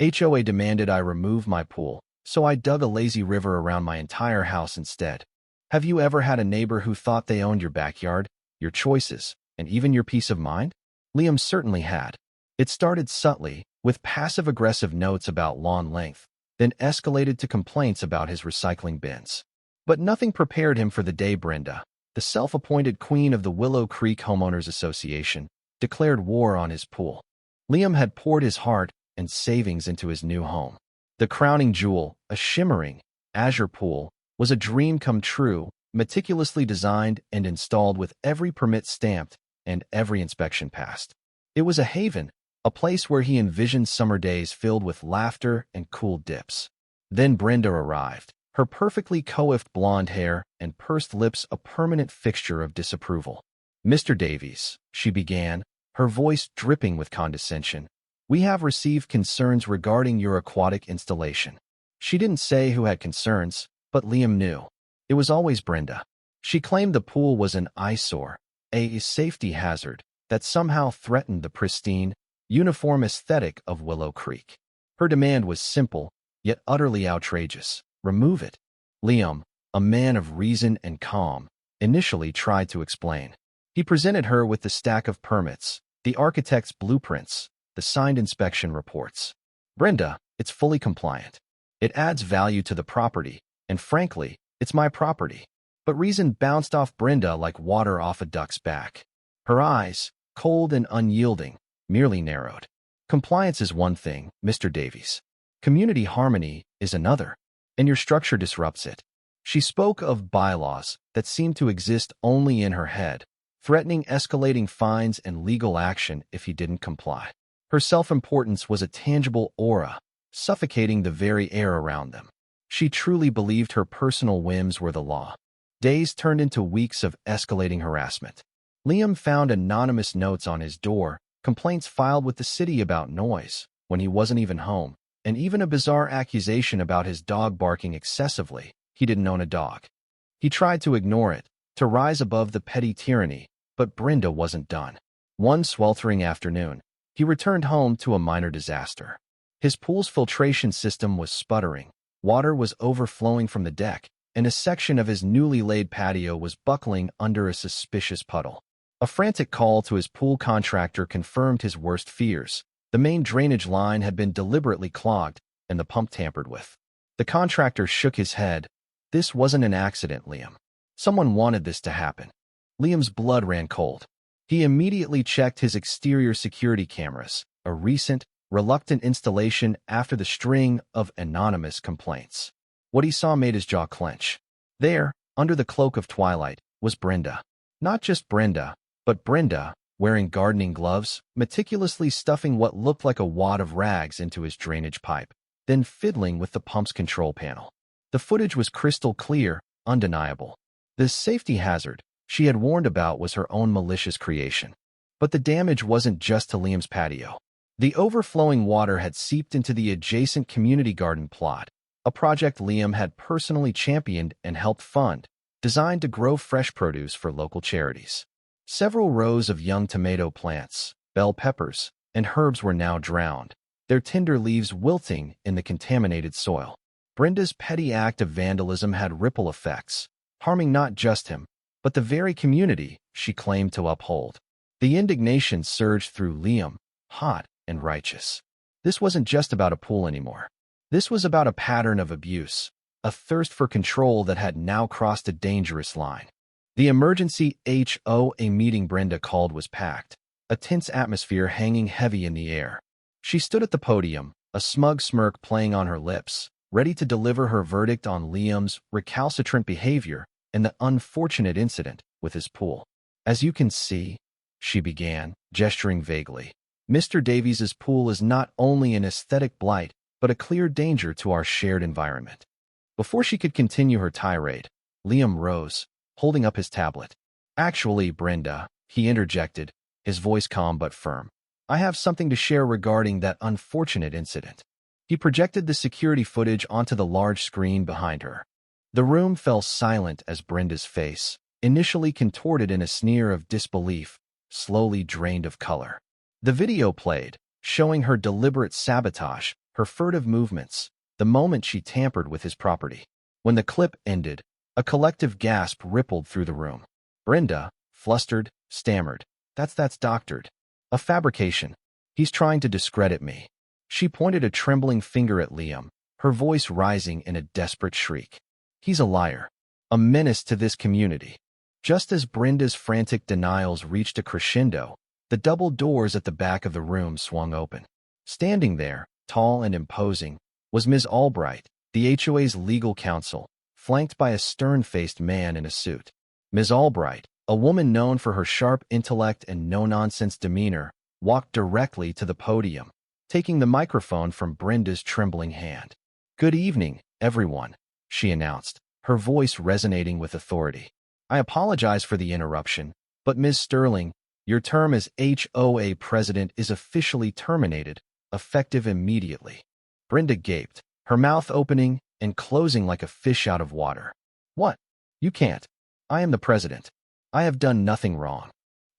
HOA demanded I remove my pool, so I dug a lazy river around my entire house instead. Have you ever had a neighbor who thought they owned your backyard, your choices, and even your peace of mind? Liam certainly had. It started subtly, with passive-aggressive notes about lawn length, then escalated to complaints about his recycling bins. But nothing prepared him for the day Brenda, the self-appointed queen of the Willow Creek Homeowners Association, declared war on his pool. Liam had poured his heart and savings into his new home. The crowning jewel, a shimmering, azure pool, was a dream come true, meticulously designed and installed with every permit stamped and every inspection passed. It was a haven, a place where he envisioned summer days filled with laughter and cool dips. Then Brenda arrived, her perfectly coiffed blonde hair and pursed lips a permanent fixture of disapproval. "Mr. Davies," she began, her voice dripping with condescension, "we have received concerns regarding your aquatic installation." She didn't say who had concerns, but Liam knew. It was always Brenda. She claimed the pool was an eyesore, a safety hazard that somehow threatened the pristine, uniform aesthetic of Willow Creek. Her demand was simple, yet utterly outrageous. Remove it. Liam, a man of reason and calm, initially tried to explain. He presented her with the stack of permits, the architect's blueprints, the signed inspection reports. "Brenda, it's fully compliant. It adds value to the property, and frankly, it's my property." But reason bounced off Brenda like water off a duck's back. Her eyes, cold and unyielding, merely narrowed. "Compliance is one thing, Mr. Davies. Community harmony is another, and your structure disrupts it." She spoke of bylaws that seemed to exist only in her head, threatening escalating fines and legal action if he didn't comply. Her self-importance was a tangible aura, suffocating the very air around them. She truly believed her personal whims were the law. Days turned into weeks of escalating harassment. Liam found anonymous notes on his door, complaints filed with the city about noise when he wasn't even home, and even a bizarre accusation about his dog barking excessively. He didn't own a dog. He tried to ignore it, to rise above the petty tyranny, but Brenda wasn't done. One sweltering afternoon, he returned home to a minor disaster. His pool's filtration system was sputtering, water was overflowing from the deck, and a section of his newly laid patio was buckling under a suspicious puddle. A frantic call to his pool contractor confirmed his worst fears. The main drainage line had been deliberately clogged and the pump tampered with. The contractor shook his head. "This wasn't an accident, Liam. Someone wanted this to happen." Liam's blood ran cold. He immediately checked his exterior security cameras, a recent, reluctant installation after the string of anonymous complaints. What he saw made his jaw clench. There, under the cloak of twilight, was Brenda. Not just Brenda, but Brenda, wearing gardening gloves, meticulously stuffing what looked like a wad of rags into his drainage pipe, then fiddling with the pump's control panel. The footage was crystal clear, undeniable. This safety hazard she had warned about was her own malicious creation. But the damage wasn't just to Liam's patio. The overflowing water had seeped into the adjacent community garden plot, a project Liam had personally championed and helped fund, designed to grow fresh produce for local charities. Several rows of young tomato plants, bell peppers, and herbs were now drowned, their tender leaves wilting in the contaminated soil. Brenda's petty act of vandalism had ripple effects, harming not just him, but the very community she claimed to uphold. The indignation surged through Liam, hot and righteous. This wasn't just about a pool anymore. This was about a pattern of abuse, a thirst for control that had now crossed a dangerous line. The emergency HOA meeting Brenda called was packed, a tense atmosphere hanging heavy in the air. She stood at the podium, a smug smirk playing on her lips, ready to deliver her verdict on Liam's recalcitrant behavior and the unfortunate incident with his pool. "As you can see," she began, gesturing vaguely, "Mr. Davies's pool is not only an aesthetic blight, but a clear danger to our shared environment." Before she could continue her tirade, Liam rose, holding up his tablet. "Actually, Brenda," he interjected, his voice calm but firm, "I have something to share regarding that unfortunate incident." He projected the security footage onto the large screen behind her. The room fell silent as Brenda's face, initially contorted in a sneer of disbelief, slowly drained of color. The video played, showing her deliberate sabotage, her furtive movements, the moment she tampered with his property. When the clip ended, a collective gasp rippled through the room. Brenda, flustered, stammered, That's doctored. A fabrication. He's trying to discredit me." She pointed a trembling finger at Liam, her voice rising in a desperate shriek. "He's a liar. A menace to this community." Just as Brenda's frantic denials reached a crescendo, the double doors at the back of the room swung open. Standing there, tall and imposing, was Ms. Albright, the HOA's legal counsel, flanked by a stern-faced man in a suit. Ms. Albright, a woman known for her sharp intellect and no-nonsense demeanor, walked directly to the podium, taking the microphone from Brenda's trembling hand. "Good evening, everyone," she announced, her voice resonating with authority. "I apologize for the interruption, but Ms. Sterling, your term as HOA president is officially terminated, effective immediately." Brenda gaped, her mouth opening and closing like a fish out of water. "What? You can't. I am the president. I have done nothing wrong."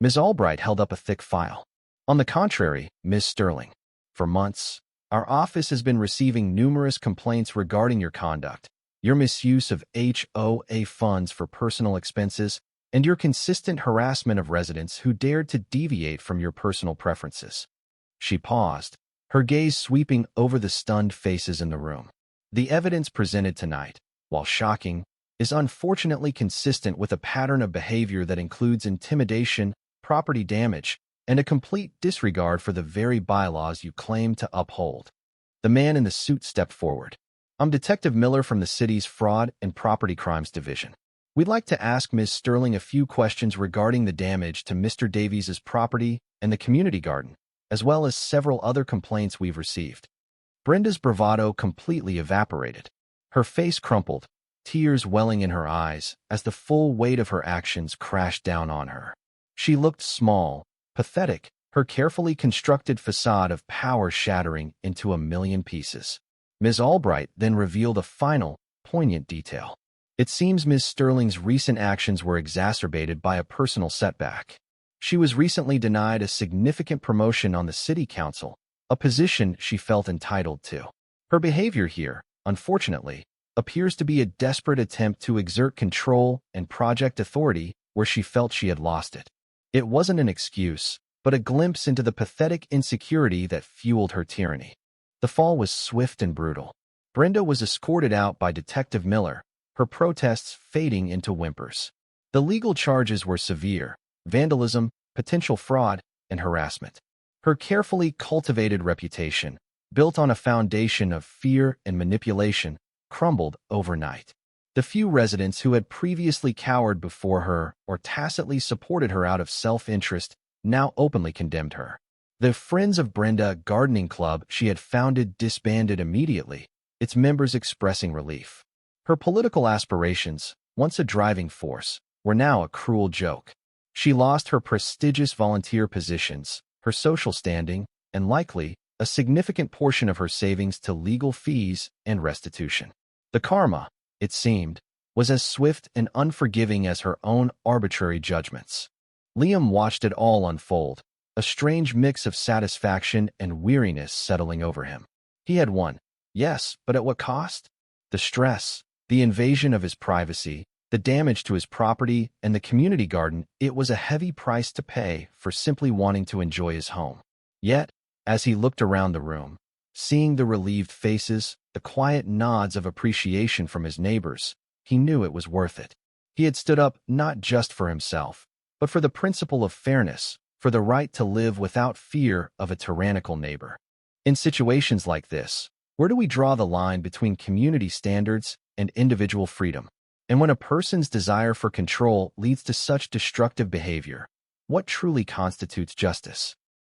Ms. Albright held up a thick file. "On the contrary, Ms. Sterling, for months, our office has been receiving numerous complaints regarding your conduct, your misuse of HOA funds for personal expenses, and your consistent harassment of residents who dared to deviate from your personal preferences." She paused, her gaze sweeping over the stunned faces in the room. "The evidence presented tonight, while shocking, is unfortunately consistent with a pattern of behavior that includes intimidation, property damage, and a complete disregard for the very bylaws you claim to uphold." The man in the suit stepped forward. "I'm Detective Miller from the city's Fraud and Property Crimes Division. We'd like to ask Ms. Sterling a few questions regarding the damage to Mr. Davies's property and the community garden, as well as several other complaints we've received." Brenda's bravado completely evaporated. Her face crumpled, tears welling in her eyes as the full weight of her actions crashed down on her. She looked small, pathetic, her carefully constructed facade of power shattering into a million pieces. Ms. Albright then revealed a final, poignant detail. "It seems Ms. Sterling's recent actions were exacerbated by a personal setback. She was recently denied a significant promotion on the city council, a position she felt entitled to. Her behavior here, unfortunately, appears to be a desperate attempt to exert control and project authority where she felt she had lost it. It wasn't an excuse, but a glimpse into the pathetic insecurity that fueled her tyranny." The fall was swift and brutal. Brenda was escorted out by Detective Miller, her protests fading into whimpers. The legal charges were severe: vandalism, potential fraud, and harassment. Her carefully cultivated reputation, built on a foundation of fear and manipulation, crumbled overnight. The few residents who had previously cowered before her or tacitly supported her out of self-interest now openly condemned her. The Friends of Brenda gardening club she had founded disbanded immediately, its members expressing relief. Her political aspirations, once a driving force, were now a cruel joke. She lost her prestigious volunteer positions, her social standing, and likely, a significant portion of her savings to legal fees and restitution. The karma, it seemed, was as swift and unforgiving as her own arbitrary judgments. Liam watched it all unfold, a strange mix of satisfaction and weariness settling over him. He had won, yes, but at what cost? The stress, the invasion of his privacy, the damage to his property and the community garden. It was a heavy price to pay for simply wanting to enjoy his home. Yet, as he looked around the room, seeing the relieved faces, the quiet nods of appreciation from his neighbors, he knew it was worth it. He had stood up not just for himself, but for the principle of fairness, for the right to live without fear of a tyrannical neighbor. In situations like this, where do we draw the line between community standards and individual freedom? And when a person's desire for control leads to such destructive behavior, what truly constitutes justice?